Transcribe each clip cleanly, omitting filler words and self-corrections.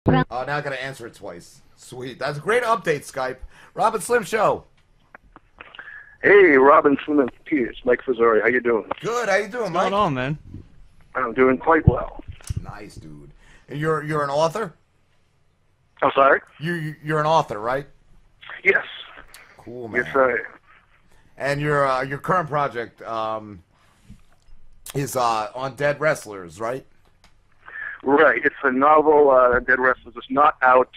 Oh, now I gotta answer it twice. Sweet. That's a great update, Skype. Robin Slim Show. Hey, Robin Slim and Peters, Mike Frissore. How you doing? Good. How you doing, Mike? What's going on, man? I'm doing quite well. Nice, dude. And you're an author? I'm sorry? You're an author, right? Yes. Cool, man. Yes, I am. And your current project is on dead wrestlers, right? Right. It's a novel, Dead Wrestlers. It's not out.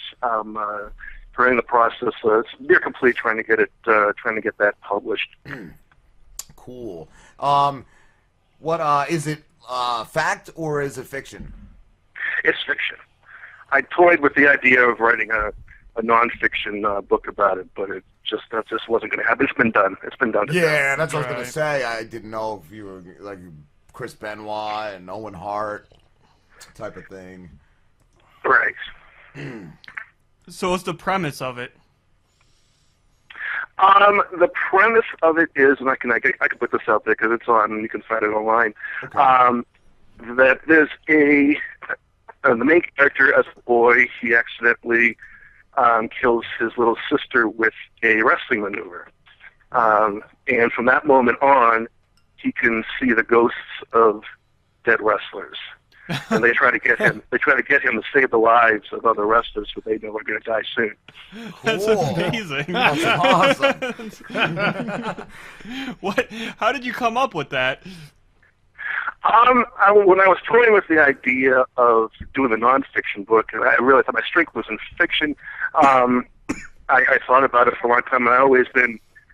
We're in the process. It's near complete trying to get that published. Cool. What is it fact or is it fiction? It's fiction. I toyed with the idea of writing a nonfiction book about it, but that just wasn't going to happen. It's been done. It's been done. Yeah, that's what I was going to say. I didn't know if you were like Chris Benoit and Owen Hart type of thing. Right. So what's the premise of it? The premise of it is, and I can put this out there because it's on. You can find it online. Okay. That there's the main character as a boy, he accidentally kills his little sister with a wrestling maneuver, and from that moment on, he can see the ghosts of dead wrestlers. And they try to get him. They try to get him to save the lives of other wrestlers, so they know they're going to die soon. That's Cool. amazing. That's awesome. What? How did you come up with that? When I was toying with the idea of doing a nonfiction book, and I realized that my strength was in fiction, I thought about it for a long time. And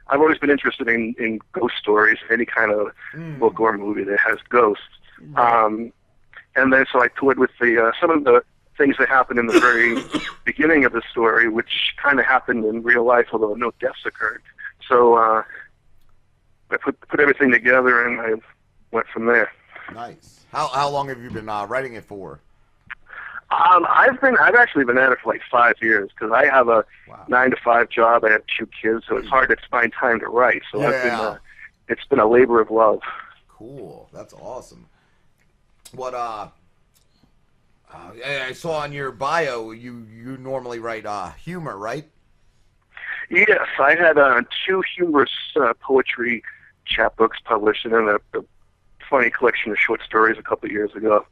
I've always been interested in ghost stories, any kind of book or movie that has ghosts. And then so I toyed with some of the things that happened in the very beginning of the story, which kind of happened in real life, although no deaths occurred. So I put everything together, and I went from there. Nice. How long have you been writing it for? I've actually been at it for like 5 years because I have a 9-to-5 job. I have 2 kids, so it's hard to find time to write. So it's been a labor of love. Cool. That's awesome. What I saw on your bio, you normally write humor, right? Yes, I had 2 humorous poetry chapbooks published, and then a funny collection of short stories a couple of years ago.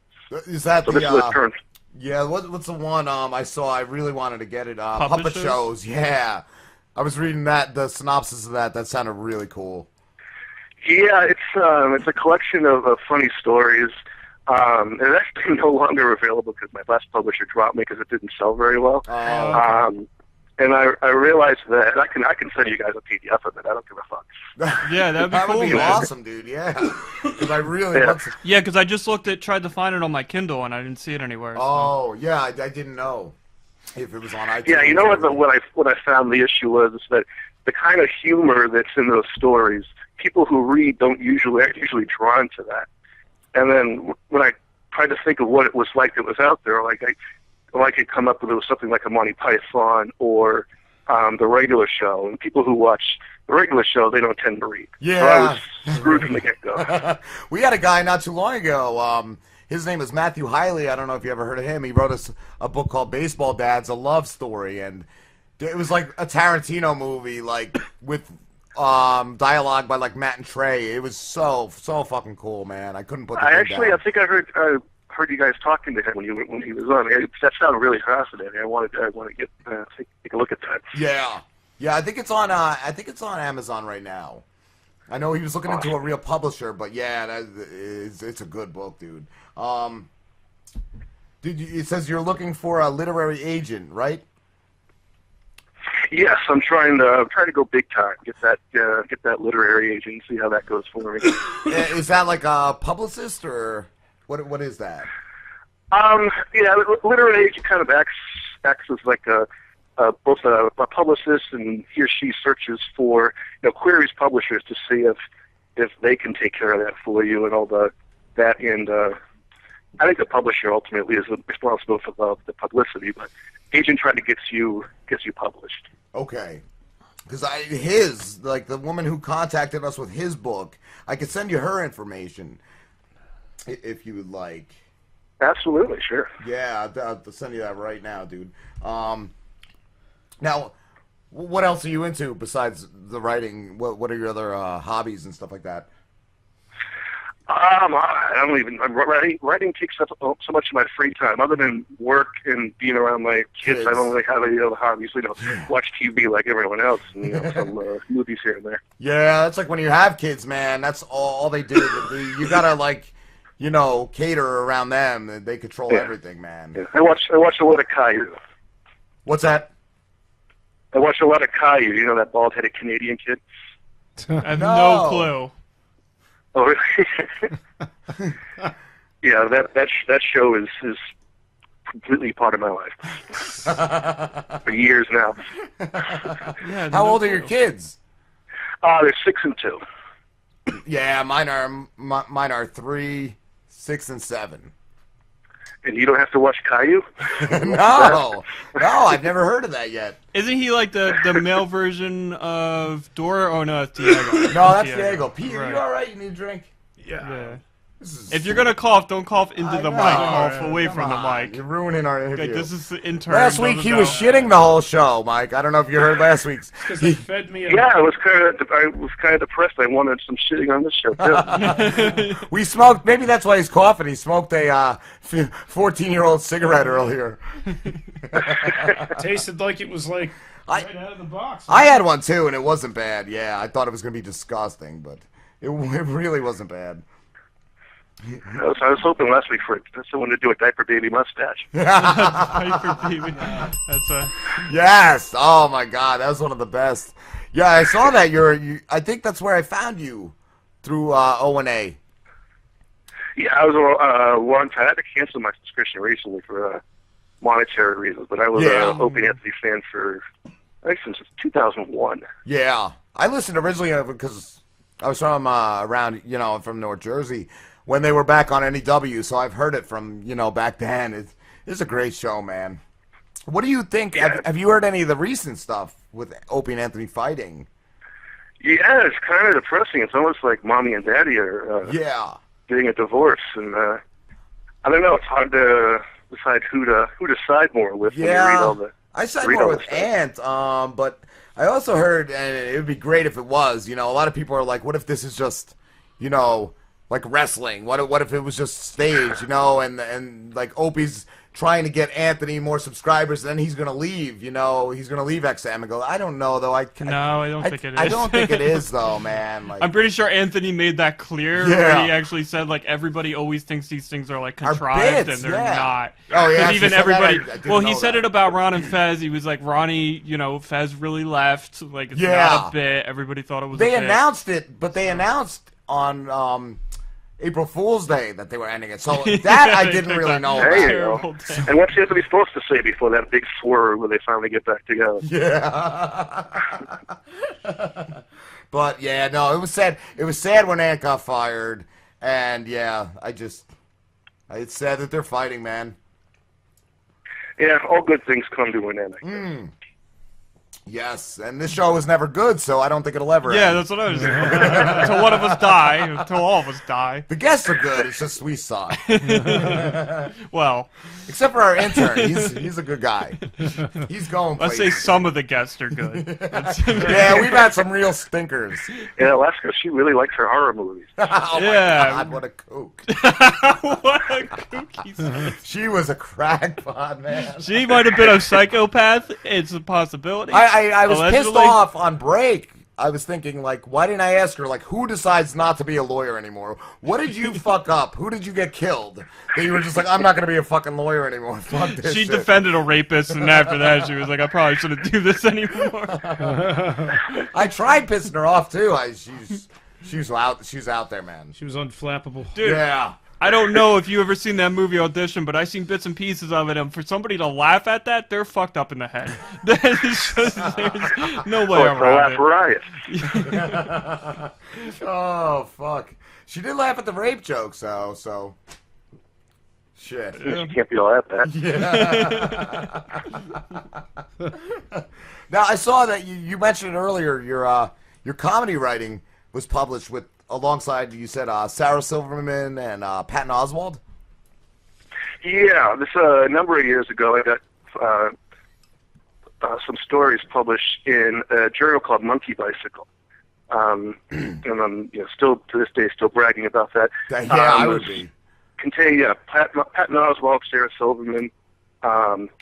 Is that so this is the turn? Yeah, what's the one I saw? I really wanted to get it. Puppet Shows. Yeah, I was reading the synopsis of that. That sounded really cool. Yeah, it's a collection of funny stories. It's actually no longer available because my last publisher dropped me because it didn't sell very well. Okay. And I realized that I can send you guys a PDF of it. I don't give a fuck. Yeah, that'd be that cool, would be man. awesome, dude. Yeah, because I really want to... Yeah, because I just tried to find it on my Kindle and I didn't see it anywhere. So. Oh, yeah, I didn't know if it was on iTunes. Yeah, you know what I found the issue was is that the kind of humor that's in those stories, people who read aren't usually drawn to that. And then when I tried to think of what it was like that was out there, I could come up with something like a Monty Python or the regular show. And people who watch the regular show, they don't tend to read. Yeah. So I was screwed from the get-go. We had a guy not too long ago. His name is Matthew Hiley. I don't know if you ever heard of him. He wrote us a book called Baseball Dads, a love story. And it was like a Tarantino movie, like with... dialogue by like Matt and Trey. It was so fucking cool, man. I couldn't put the thing down. I think I heard you guys talking to him when he was on. That sounded really fascinating. I want to get take a look at that. Yeah. I think it's on Amazon right now. I know he was looking into a real publisher, but yeah, it's a good book, dude. It says you're looking for a literary agent, right? Yes, I'm trying to go big time. Get that literary agent. See how that goes for me. Is that like a publicist or what is that? Yeah, literary agent kind of acts as like both a publicist, and he or she searches for queries publishers to see if they can take care of that for you and all that. And I think the publisher ultimately is responsible for the publicity, but agent trying to get you published. Okay. Because the woman who contacted us with his book, I could send you her information if you would like. Absolutely, sure. Yeah, I'll send you that right now, dude. Now, what else are you into besides the writing? What are your other hobbies and stuff like that? I don't even. Writing takes up so much of my free time. Other than work and being around my kids, I don't really have any other hobbies. Watch TV like everyone else, and some movies here and there. Yeah, that's like when you have kids, man. That's all they do. You gotta cater around them. They control everything, man. Yeah. I watch a lot of Caillou. What's that? I watch a lot of Caillou. You know that bald-headed Canadian kid? I have no clue. Oh, really? Yeah, that show is completely part of my life for years now. Yeah, How old are your kids? They're 6 and 2. Yeah, mine are 3, 6, and 7. And you don't have to watch Caillou? No, I've never heard of that yet. Isn't he like the male version of Dora? Oh no, it's Diego. No, that's Diego. Pete, are you all right? You need a drink? Yeah. If you're gonna cough, don't cough into the mic. Cough away from the mic. You're ruining our interview. Like, this is the intern. Last week he was shitting the whole show, Mike. I don't know if you heard last week's. He fed me. Yeah, I was kind of depressed. I wanted some shitting on this show too. We smoked. Maybe that's why he's coughing. He smoked a 14-year-old cigarette earlier. Tasted like it was like right out of the box. I had one too, and it wasn't bad. Yeah, I thought it was gonna be disgusting, but it really wasn't bad. I was hoping last week for someone to do a diaper baby mustache. Diaper baby. That's a. Yes. Oh my God, that was one of the best. Yeah, I saw that. I think that's where I found you through O&A. Yeah, I was one time. I had to cancel my subscription recently for monetary reasons, but I was an Opie and Anthony fan for I think since 2001. Yeah, I listened originally because I was from around, from North Jersey when they were back on NEW, so I've heard it from, back then. It's a great show, man. What do you think? Yeah. Have you heard any of the recent stuff with Opie and Anthony fighting? Yeah, it's kind of depressing. It's almost like mommy and daddy are getting a divorce, and I don't know. It's hard to decide who to side more with when you read all the. I side more with Ant, but I also heard, and it would be great if it was. A lot of people are like, "What if this is just, like wrestling? What if it was just stage? And like Opie's trying to get Anthony more subscribers, and then he's gonna leave. He's gonna leave XM and go. I don't know though. I don't think it is. I don't think it is though, man. Like, I'm pretty sure Anthony made that clear. Where he actually said like everybody always thinks these things are like contrived and they're not. Oh yeah, and even everybody. Well, he said it about Ron and Fez. He was like, Ronnie, Fez really left. Like it's not a bit. Everybody thought it was. They announced it, but they announced on April Fool's Day that they were ending it. So that I didn't really know about. And what's Anthony supposed to say before that big slur when they finally get back together? Yeah. But yeah, no, it was sad. It was sad when Ant got fired, and yeah, it's sad that they're fighting, man. Yeah, all good things come to an end. Yes, and this show was never good, so I don't think it'll ever end. Yeah, that's what I was saying. Until one of us die, until all of us die. The guests are good, it's just we suck. Well. Except for our intern, he's a good guy. He's going Let's places. say some of the guests are good. Yeah, we've had some real stinkers. Yeah, Alaska, she really likes her horror movies. Oh my God, what a kook. What a kook. She was a crackpot, man. She might have been a psychopath. It's a possibility. I was pissed Allegedly. off on break. I was thinking, like, why didn't I ask her, like, who decides not to be a lawyer anymore? What did you fuck up? Who did you get killed? That you were just like, I'm not going to be a fucking lawyer anymore. Fuck this She shit. defended a rapist, and after that, she was like, I probably shouldn't do this anymore. I tried pissing her off, too. She's out there, man. She was unflappable. Dude, yeah. I don't know if you ever seen that movie Audition, but I seen bits and pieces of it, and for somebody to laugh at that, they're fucked up in the head. There's no way around it. Riot. Oh, fuck. She did laugh at the rape joke, so... Shit. You can't be all at that. Yeah. Now, I saw that you mentioned earlier your comedy writing was published with alongside, you said, Sarah Silverman and Patton Oswalt? Yeah, this a number of years ago, I got some stories published in a journal called Monkey Bicycle. And I'm still to this day still bragging about that. I would be. Contain Patton Oswalt, Sarah Silverman,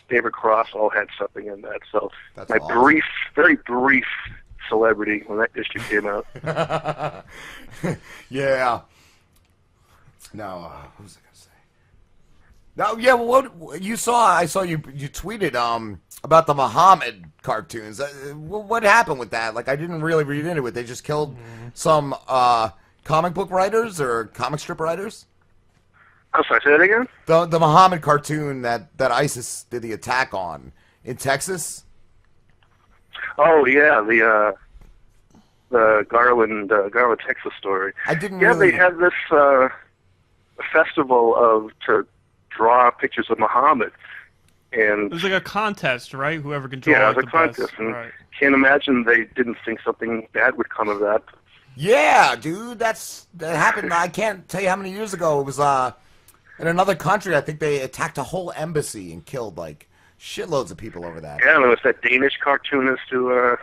David Cross all had something in that. So that's my awesome. very brief celebrity when that issue came out. Yeah. No, what was I gonna say? No, yeah. Well, what you saw? I saw you tweeted about the Muhammad cartoons. What happened with that? Like, I didn't really read into it. They just killed some comic book writers or comic strip writers. I'm sorry, say that again? The Muhammad cartoon that ISIS did the attack on in Texas. Oh yeah, the Garland, Texas story. I didn't. Yeah, really... they had this festival to draw pictures of Muhammad, and it was like a contest, right? Whoever can draw. Yeah, like it was a contest, best. and right. Can't imagine they didn't think something bad would come of that. Yeah, dude, that happened. I can't tell you how many years ago. It was in another country. I think they attacked a whole embassy and killed like shitloads of people over that. Yeah, and there was that Danish cartoonist who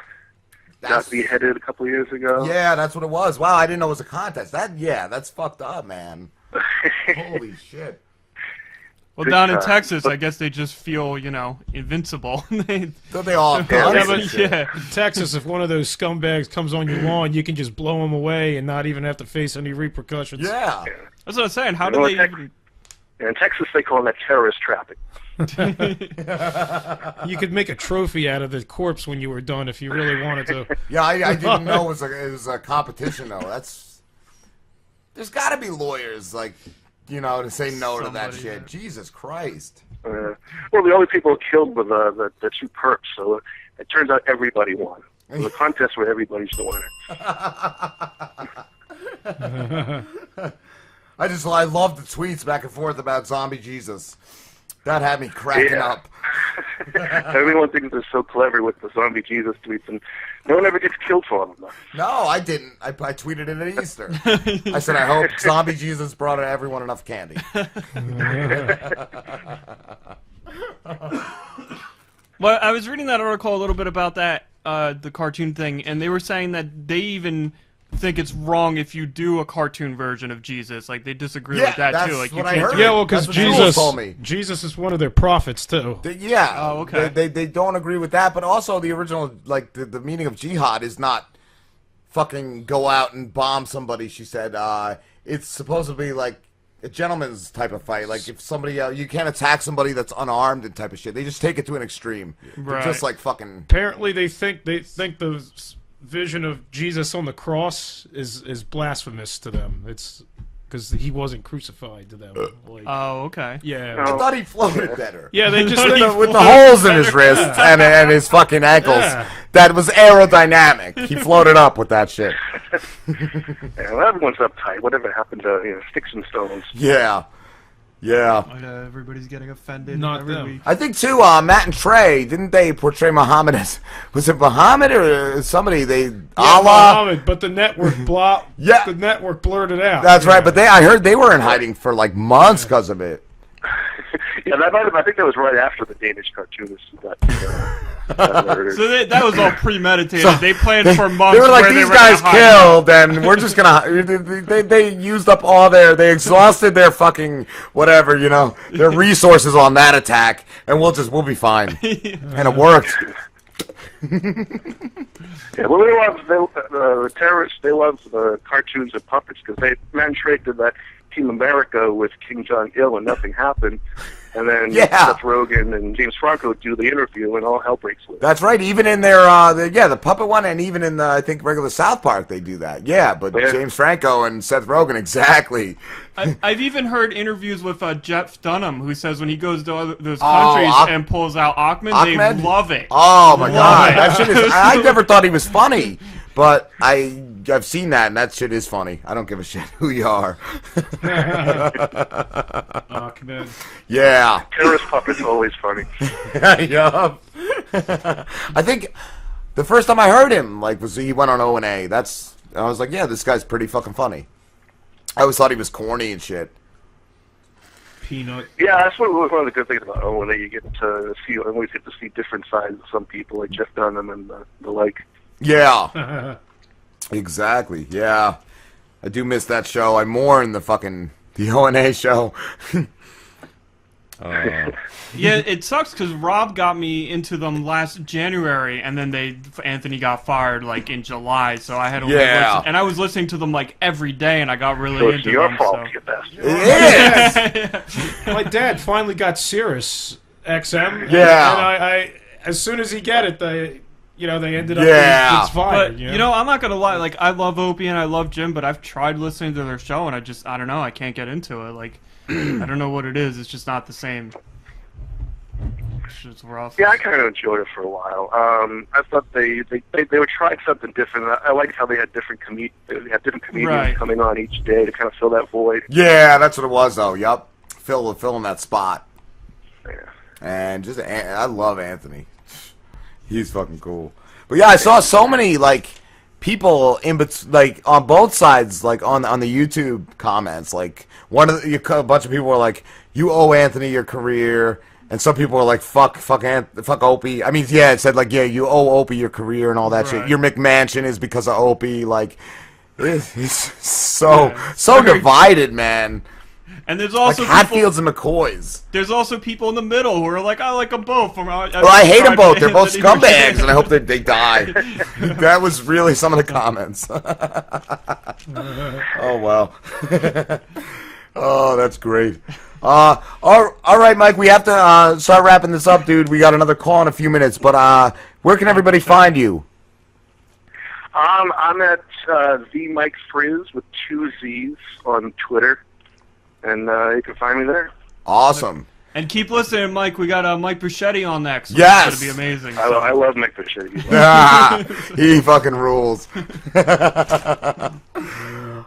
got beheaded a couple of years ago. Yeah, that's what it was. Wow, I didn't know it was a contest. That's fucked up, man. Holy shit. Well, down in Texas, I guess they just feel, invincible. They all yeah. In Texas, if one of those scumbags comes on your lawn, you can just blow them away and not even have to face any repercussions. Yeah. That's what I'm saying. How do they even... In Texas, they call that terrorist trapping. You could make a trophy out of the corpse when you were done if you really wanted to. Yeah, I didn't know it was a competition, though. There's got to be lawyers, like... to say no to that shit. Yeah. Jesus Christ. Well, the only people killed were the two perps, so it turns out everybody won. It was a contest where everybody's the winner. I love the tweets back and forth about Zombie Jesus. That had me cracking up. Everyone thinks they're so clever with the Zombie Jesus tweets, and no one ever gets killed for them. No, I didn't. I tweeted it at Easter. I said, I hope Zombie Jesus brought everyone enough candy. Well, I was reading that article a little bit about that, the cartoon thing, and they were saying that they even think it's wrong if you do a cartoon version of Jesus. Like, they disagree with that too. Like, you can't do yeah, well, because Jesus is one of their prophets too. Oh, okay. They don't agree with that, but also the original, like, the meaning of jihad is not fucking go out and bomb somebody, she said. It's supposed to be like a gentleman's type of fight. Like, if somebody, you can't attack somebody that's unarmed and type of shit. They just take it to an extreme. Right. They're just like fucking... Apparently they think the vision of Jesus on the cross is blasphemous to them. It's because he wasn't crucified to them. Like, oh, okay. Yeah. I thought he floated better. Yeah, they just with the holes in his wrists and his fucking ankles. Yeah. That was aerodynamic. He floated up with that shit. Yeah, well, everyone's uptight. Whatever happened to sticks and stones? Yeah. Yeah. Everybody's getting offended every week. I think, too, Matt and Trey, didn't they portray Muhammad as... Was it Muhammad or somebody? Allah? Muhammad, but the network the network blurred it out. That's right, but I heard they were in hiding for, like, months because of it. Yeah, I think that was right after the Danish cartoonist got murdered. So that was all premeditated. So they planned for months. They were like, these guys killed, and we're just gonna... They used up all they exhausted their fucking, whatever, their resources on that attack, and we'll be fine. And it worked. Yeah, well, the terrorists, they love the cartoons and puppets, because Matt Trey did that Team America with King Jong-il, and nothing happened. And then Seth Rogen and James Franco do the interview, and all hell breaks loose. That's right. Even in their, the puppet one, and even in the, I think, regular South Park, they do that. Yeah, but James Franco and Seth Rogen, exactly. I've even heard interviews with Jeff Dunham, who says when he goes to those countries and pulls out Ahmed, they love it. Oh, my God. That shit is, I never thought he was funny, but I've seen that, and that shit is funny. I don't give a shit who you are. Ahmed. Yeah. Terrorist puppets are always funny. Yup. I think the first time I heard him, was he went on O&A. I was like, yeah, this guy's pretty fucking funny. I always thought he was corny and shit. Peanut. Yeah, that's one of the good things about Owen, that you get to see, always get to see different sides of some people, like Jeff Dunham and the like. Yeah. Exactly, yeah. I do miss that show. I mourn the O&A show. Yeah, it sucks because Rob got me into them last January, and then Anthony got fired like in July, so I had to listen, and I was listening to them like every day, and I got really into your them. fault, So. you bastard. It is. My dad finally got Sirius XM. Yeah. And I as soon as he got it, they ended up Yeah. it's fired. But I'm not gonna lie. Like, I love Opie and I love Jim, but I've tried listening to their show, and I don't know. I can't get into it. Like, I don't know what it is. It's just not the same. It's just rough. Yeah, I kind of enjoyed it for a while. I thought they were trying something different. I liked how they had different comedians coming on each day to kind of fill that void. Yeah, that's what it was, though. Yup, filling that spot. Yeah. And I love Anthony. He's fucking cool. But yeah, I saw so many people on both sides, like on the YouTube comments. Like a bunch of people were like, "You owe Anthony your career," and some people were like, "Fuck Opie." I mean, yeah, it said like, "Yeah, you owe Opie your career and all that shit. Your McMansion is because of Opie." Like, it's so divided, man. And there's also Hatfields and McCoys. There's also people in the middle who are like, I like them both. I hate them both. They're both scumbags, and I hope that they die. That was really some of the comments. Oh, wow. Oh, that's great. All right, Mike, we have to start wrapping this up, dude. We got another call in a few minutes, but where can everybody find you? I'm at the Mike Frizz with 2 Z's on Twitter. And you can find me there. Awesome. And keep listening, Mike. We got Mike Bruschetti on next. Yes. It's going to be amazing. I love Mike Bruschetti. He fucking rules.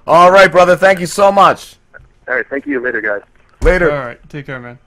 All right, brother. Thank you so much. All right. Thank you. Later, guys. Later. All right. Take care, man.